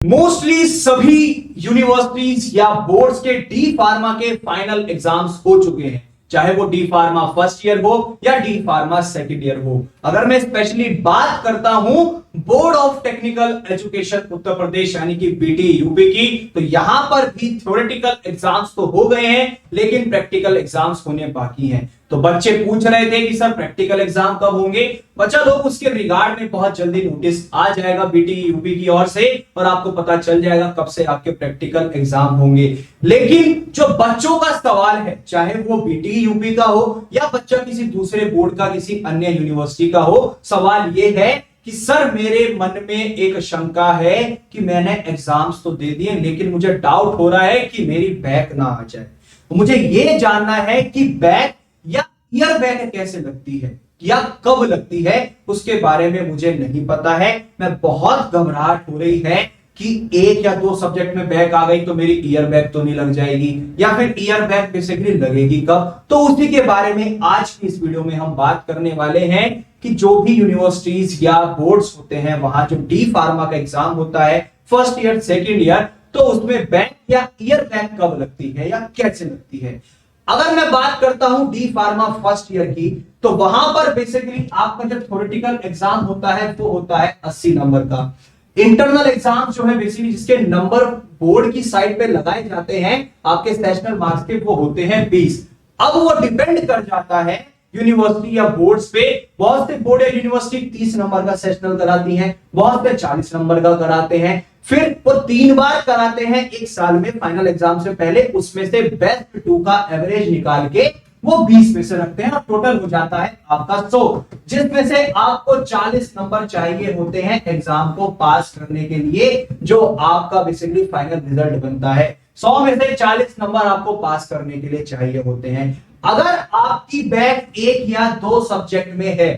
Mostly सभी universities या boards के डी फार्मा के फाइनल एग्जाम्स हो चुके हैं, चाहे वो डी फार्मा फर्स्ट ईयर हो या डी फार्मा सेकेंड ईयर हो। अगर मैं स्पेशली बात करता हूं board of technical education Uttar Pradesh यानी कि बीटी यूपी की, तो यहां पर भी थ्योरेटिकल एग्जाम्स तो हो गए हैं लेकिन प्रैक्टिकल एग्जाम्स होने बाकी हैं। तो बच्चे पूछ रहे थे कि सर प्रैक्टिकल एग्जाम कब होंगे। बच्चा लोग उसके रिगार्ड में बहुत जल्दी नोटिस आ जाएगा बीटी यूपी की ओर से और आपको पता चल जाएगा कब से आपके प्रैक्टिकल एग्जाम होंगे। लेकिन जो बच्चों का सवाल है, चाहे वो बीटी यूपी का हो या बच्चा किसी दूसरे बोर्ड का किसी अन्य यूनिवर्सिटी का हो, सवाल ये है कि सर मेरे मन में एक शंका है कि मैंने एग्जाम्स तो दे दिए लेकिन मुझे डाउट हो रहा है कि मेरी बैक ना आ जाए। मुझे यह जानना है कि बैक या ईयर बैक कैसे लगती है या कब लगती है, उसके बारे में मुझे नहीं पता है। मैं बहुत घबराहट हो रही है कि एक या दो सब्जेक्ट में बैक आ गई तो मेरी ईयर बैक तो नहीं लग जाएगी, या फिर ईयर बैक बेसिकली लगेगी कब। तो उसी के बारे में आज की इस वीडियो में हम बात करने वाले हैं कि जो भी यूनिवर्सिटीज या बोर्ड्स होते हैं वहां जो डी फार्मा का एग्जाम होता है फर्स्ट ईयर सेकेंड ईयर, तो उसमें बैक या ईयर बैक कब लगती है या कैसे लगती है। अगर मैं बात करता हूं डी फार्मा फर्स्ट ईयर की, तो वहां पर बेसिकली आपका जो थ्योरेटिकल एग्जाम होता है वो होता है 80 नंबर का। इंटरनल एग्जाम जो है बेसिकली जिसके नंबर बोर्ड की साइड पे लगाए जाते हैं आपके सेशनल मार्क्स के, वो होते हैं 20। अब वो डिपेंड कर जाता है यूनिवर्सिटी या बोर्ड्स पे। बहुत से बोर्ड या यूनिवर्सिटी 30 नंबर का सेशनल कराती हैं, बहुत से 40 नंबर का कराते हैं, फिर वो 3 बार कराते हैं एक साल में फाइनल एग्जाम से पहले। उसमें से बेस्ट 2 का एवरेज निकाल के वो 20 में से रखते हैं और टोटल हो जाता है आपका 100, जिसमें से आपको 40 नंबर चाहिए होते हैं एग्जाम को पास करने के लिए, जो आपका बेसिकली फाइनल रिजल्ट बनता है। 100 में से 40 नंबर आपको पास करने के लिए चाहिए होते हैं। अगर आपकी बैक एक या दो सब्जेक्ट में है,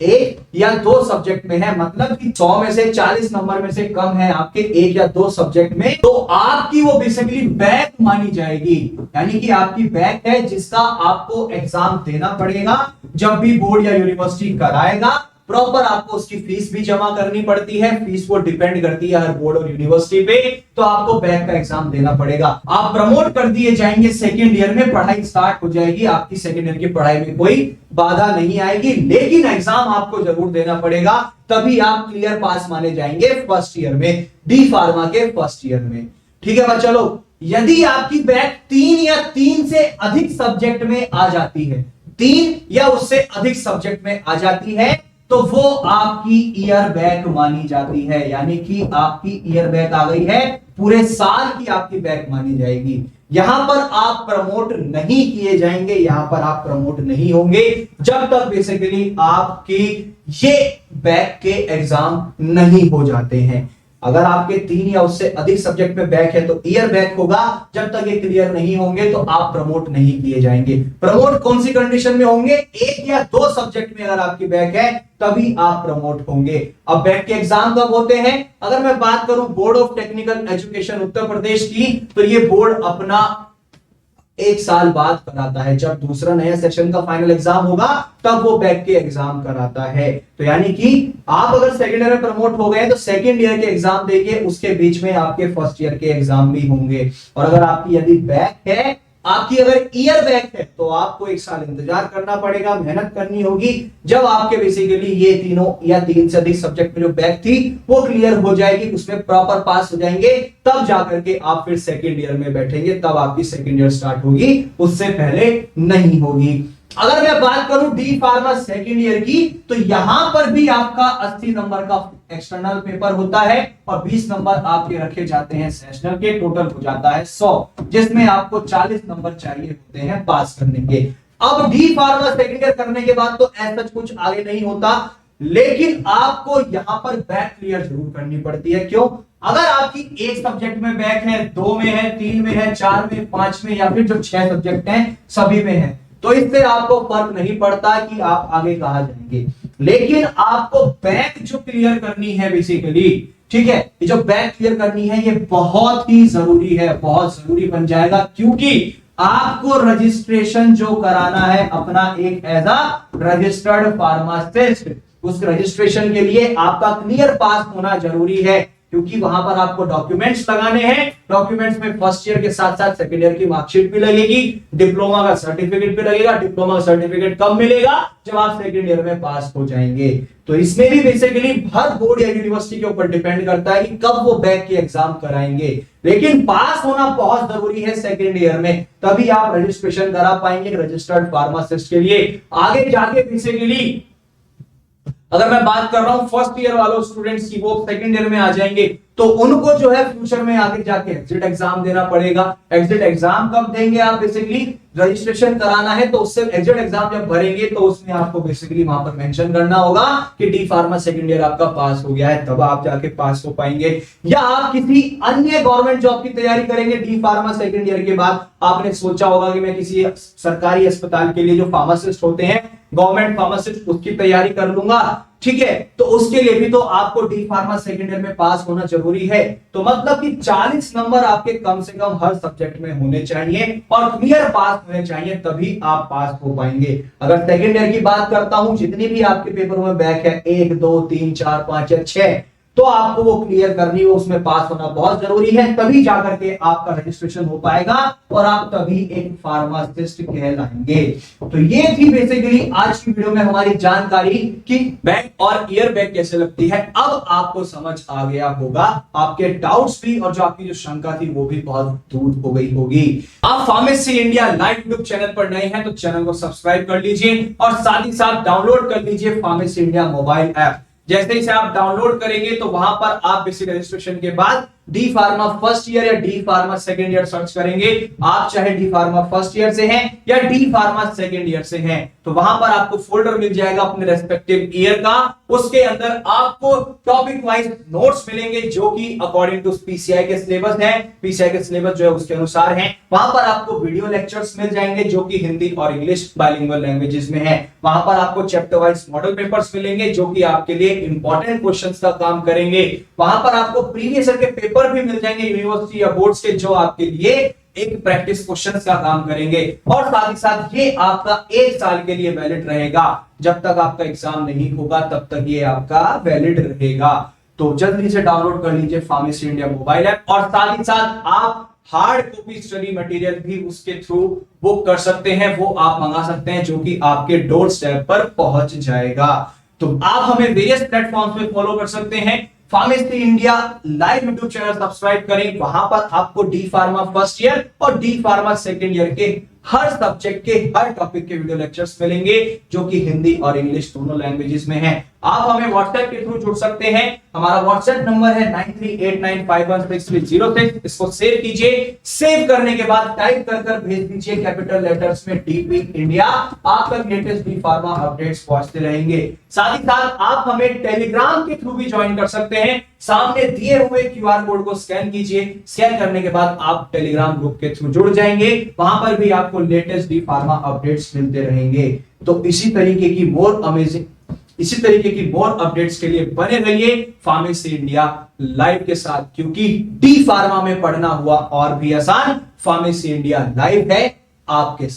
एक या दो सब्जेक्ट में है, मतलब कि 100 में से 40 नंबर में से कम है आपके एक या दो सब्जेक्ट में, तो आपकी वो बेसिकली बैक मानी जाएगी। यानी कि आपकी बैक है जिसका आपको एग्जाम देना पड़ेगा। जब भी बोर्ड या यूनिवर्सिटी कराएगा प्रॉपर आपको उसकी फीस भी जमा करनी पड़ती है। फीस वो डिपेंड करती है हर बोर्ड और यूनिवर्सिटी पे, तो आपको बैक का एग्जाम देना पड़ेगा। आप प्रमोट कर दिए जाएंगे सेकेंड ईयर में, पढ़ाई स्टार्ट हो जाएगी आपकी। सेकेंड ईयर की पढ़ाई में कोई बाधा नहीं आएगी, लेकिन एग्जाम आपको जरूर देना पड़ेगा, तभी आप क्लियर पास माने जाएंगे फर्स्ट ईयर में, डी फार्मा के फर्स्ट ईयर में। ठीक है बच्चा लोग, यदि आपकी बैक 3 या 3 से अधिक सब्जेक्ट में आ जाती है, 3 या उससे अधिक सब्जेक्ट में आ जाती है, तो वो आपकी ईयर बैक मानी जाती है। यानी कि आपकी ईयर बैक आ गई है, पूरे साल की आपकी बैक मानी जाएगी। यहां पर आप प्रमोट नहीं किए जाएंगे, यहां पर आप प्रमोट नहीं होंगे जब तक बेसिकली आपकी ये बैक के एग्जाम नहीं हो जाते हैं। अगर आपके 3 या उससे अधिक सब्जेक्ट में बैक है तो ईयर बैक होगा, जब तक ये क्लियर नहीं होंगे तो आप प्रमोट नहीं किए जाएंगे। प्रमोट कौन सी कंडीशन में होंगे, एक या दो सब्जेक्ट में अगर आपकी बैक है तभी आप प्रमोट होंगे। अब बैक के एग्जाम कब होते हैं, अगर मैं बात करूं board of technical education Uttar Pradesh की, तो ये बोर्ड अपना 1 साल बाद कराता है। जब दूसरा नया सेक्शन का फाइनल एग्जाम होगा तब वो बैक के एग्जाम कराता है। तो यानी कि आप अगर सेकेंड ईयर में प्रमोट हो गए तो सेकेंड ईयर के एग्जाम देके उसके बीच में आपके फर्स्ट ईयर के एग्जाम भी होंगे। और अगर आपकी यदि बैक है, आपकी अगर ईयर बैक है, तो आपको 1 साल इंतजार करना पड़ेगा, मेहनत करनी होगी। जब आपके बेसिकली ये तीनों या 3 से अधिक सब्जेक्ट में जो बैक थी वो क्लियर हो जाएगी, उसमें प्रॉपर पास हो जाएंगे, तब जाकर के आप फिर सेकेंड ईयर में बैठेंगे, तब आपकी सेकेंड ईयर स्टार्ट होगी, उससे पहले नहीं होगी। अगर मैं बात करूं डी फार्मा सेकेंड ईयर की, तो यहां पर भी आपका 80 नंबर का एक्सटर्नल पेपर होता है और 20 नंबर आपके रखे जाते हैं सेशनल के। टोटल हो जाता है 100, जिसमें आपको 40 नंबर चाहिए होते हैं पास करने के। अब डी फार्मा सेकेंड ईयर करने के बाद तो ऐसा कुछ आगे नहीं होता, लेकिन आपको यहां पर बैक क्लियर जरूर करनी पड़ती है। क्यों, अगर आपकी एक सब्जेक्ट में बैक है, 2 में है, 3 में है, 4 में, 5 में, या फिर जो 6 सब्जेक्ट हैं सभी में है, तो इससे आपको फर्क नहीं पड़ता कि आप आगे कहां जाएंगे। लेकिन आपको बैक जो क्लियर करनी है बेसिकली, ठीक है, ये जो बैक क्लियर करनी है ये बहुत ही जरूरी है, बहुत जरूरी बन जाएगा, क्योंकि आपको रजिस्ट्रेशन जो कराना है अपना एक एज अ रजिस्टर्ड फार्मासिस्ट, उस रजिस्ट्रेशन के लिए आपका क्लियर पास होना जरूरी है। क्योंकि वहां पर आपको डॉक्यूमेंट्स लगाने हैं। डॉक्यूमेंट्स में फर्स्ट ईयर के साथ साथ सेकंड ईयर की मार्कशीट भी लगेगी, डिप्लोमा का सर्टिफिकेट भी लगेगा। डिप्लोमा का सर्टिफिकेट कब मिलेगा? जब आप सेकंड ईयर में पास हो जाएंगे। तो इसमें भी बेसिकली हर बोर्ड या यूनिवर्सिटी के ऊपर डिपेंड करता है कि कब वो बैक की एग्जाम कराएंगे, लेकिन पास होना बहुत जरूरी है सेकंड ईयर में, तभी आप रजिस्ट्रेशन करा पाएंगे रजिस्टर्ड फार्मासिस्ट के लिए। आगे जाके बेसिकली अगर मैं बात कर रहा हूं फर्स्ट ईयर वालों स्टूडेंट्स की, वो सेकंड ईयर में आ जाएंगे, तो उनको जो है फ्यूचर में आगे जाके एग्जिट एग्जाम देना पड़ेगा। एग्जिट एग्जाम कब देंगे आप? बेसिकली रजिस्ट्रेशन कराना है तो उससे एग्जिट एग्जाम जब भरेंगे तो उसमें आपको बेसिकली वहां पर मेंशन करना होगा कि डी फार्मा सेकंड ईयर आपका पास हो गया है, तब आप जाके पास हो पाएंगे। या आप किसी अन्य गवर्नमेंट जॉब की तैयारी करेंगे डी फार्मा सेकंड ईयर के बाद, आपने सोचा होगा कि मैं किसी सरकारी अस्पताल के लिए जो फार्मासिस्ट होते हैं गवर्नमेंट फार्मासिस्ट, उसकी तैयारी कर लूंगा, ठीक है, तो उसके लिए भी तो आपको डी फार्मा सेकंड ईयर में पास होना जरूरी है। तो मतलब कि 40 नंबर आपके कम से कम हर सब्जेक्ट में होने चाहिए और क्लियर पास होने चाहिए, तभी आप पास हो पाएंगे। अगर सेकंड ईयर की बात करता हूं, जितनी भी आपके पेपर में बैक है 1 2 3 4 5 या 6, तो आपको वो क्लियर करनी हो, उसमें पास होना बहुत जरूरी है, तभी जाकर के आपका रजिस्ट्रेशन हो पाएगा और आप तभी एक फार्मासिस्ट कहलाएंगे। तो ये थी बेसिकली आज की वीडियो में हमारी जानकारी कि बैंक और ईयर बैक कैसे लगती है। अब आपको समझ आ गया होगा, आपके डाउट्स भी और जो आपकी जो शंका थी वो भी बहुत दूर हो गई होगी। आप pharmacy India live YouTube channel पर नए हैं तो चैनल को सब्सक्राइब कर लीजिए और साथ ही साथ डाउनलोड कर लीजिए फार्मेसी इंडिया मोबाइल ऐप। जैसे ही आप डाउनलोड करेंगे तो वहां पर आप बेसिक रजिस्ट्रेशन के बाद डी फार्मा फर्स्ट ईयर या D pharma second year search करेंगे। आप चाहे डी फार्मा फर्स्ट ईयर से हैं या डी फार्मा सेकंड ईयर से हैं, तो वहां पर आपको फोल्डर मिल जाएगा अपने रेस्पेक्टिव ईयर का। उसके अंदर आपको टॉपिक वाइज नोट्स मिलेंगे जो कि अकॉर्डिंग टू पीसीआई के सिलेबस है, पीसीआई के सिलेबस जो है उसके अनुसार है। वहां पर आपको वीडियो लेक्चर्स मिल जाएंगे जो कि हिंदी और इंग्लिश बाइलिंगुअल लैंग्वेजेस में है। वहां पर आपको चैप्टर वाइज मॉडल पेपर्स मिलेंगे जो कि आपके लिए इंपॉर्टेंट क्वेश्चंस का काम करेंगे। वहां पर आपको प्रीवियस ईयर के पेपर भी मिल जाएंगे यूनिवर्सिटी या बोर्ड्स के, जो आपके लिए एक प्रैक्टिस क्वेश्चंस का काम करेंगे। और साथ ही साथ ये आपका 1 साल के लिए वैलिड रहेगा, जब तक आपका एग्जाम नहीं होगा तब तक ये आपका वैलिड रहेगा। तो जल्दी से डाउनलोड कर लीजिए फार्मेसी इंडिया मोबाइल ऐप और साथ ही साथ आप हार्ड कॉपी स्टडी मटेरियल भी उसके थ्रू बुक कर सकते हैं, वो आप मंगा सकते हैं जो कि आपके डोर स्टेप पर पहुंच जाएगा। तो आप हमें वेरियस प्लेटफॉर्म्स पे फॉलो कर सकते हैं। Pharmacy India live YouTube channel subscribe करें, वहां पर आपको डी फार्मा फर्स्ट ईयर और डी फार्मा सेकंड ईयर के हर सब्जेक्ट के हर टॉपिक के वीडियो लेक्चर्स मिलेंगे जो कि हिंदी और इंग्लिश दोनों लैंग्वेजेस में हैं। आप हमें व्हाट्सएप के थ्रू जुड़ सकते हैं। हमारा व्हाट्सएप नंबर है 9389516306। इसको सेव कीजिए। सेव करने के बाद टाइप कर भेज दीजिए कैपिटल लेटर्स में डीपी इंडिया। आप तक लेटेस्ट डी फार्मा अपडेट्स पहुंचते रहेंगे। साथ ही साथ आप हमें टेलीग्राम के थ्रू भी ज्वाइन कर सकते हैं। सामने दिए हुए क्यूआर कोड को स्कैन कीजिए। स्कैन करने के बाद आप टेलीग्राम ग्रुप के थ्रू जुड़ जाएंगे। वहां पर भी आपको लेटेस्ट डी फार्मा अपडेट्स मिलते रहेंगे। तो इसी तरीके की मोर अपडेट्स के लिए बने रहिए फार्मेसी इंडिया लाइव के साथ, क्योंकि डी फार्मा में पढ़ना हुआ और भी आसान। फार्मेसी इंडिया लाइव है आपके साथ।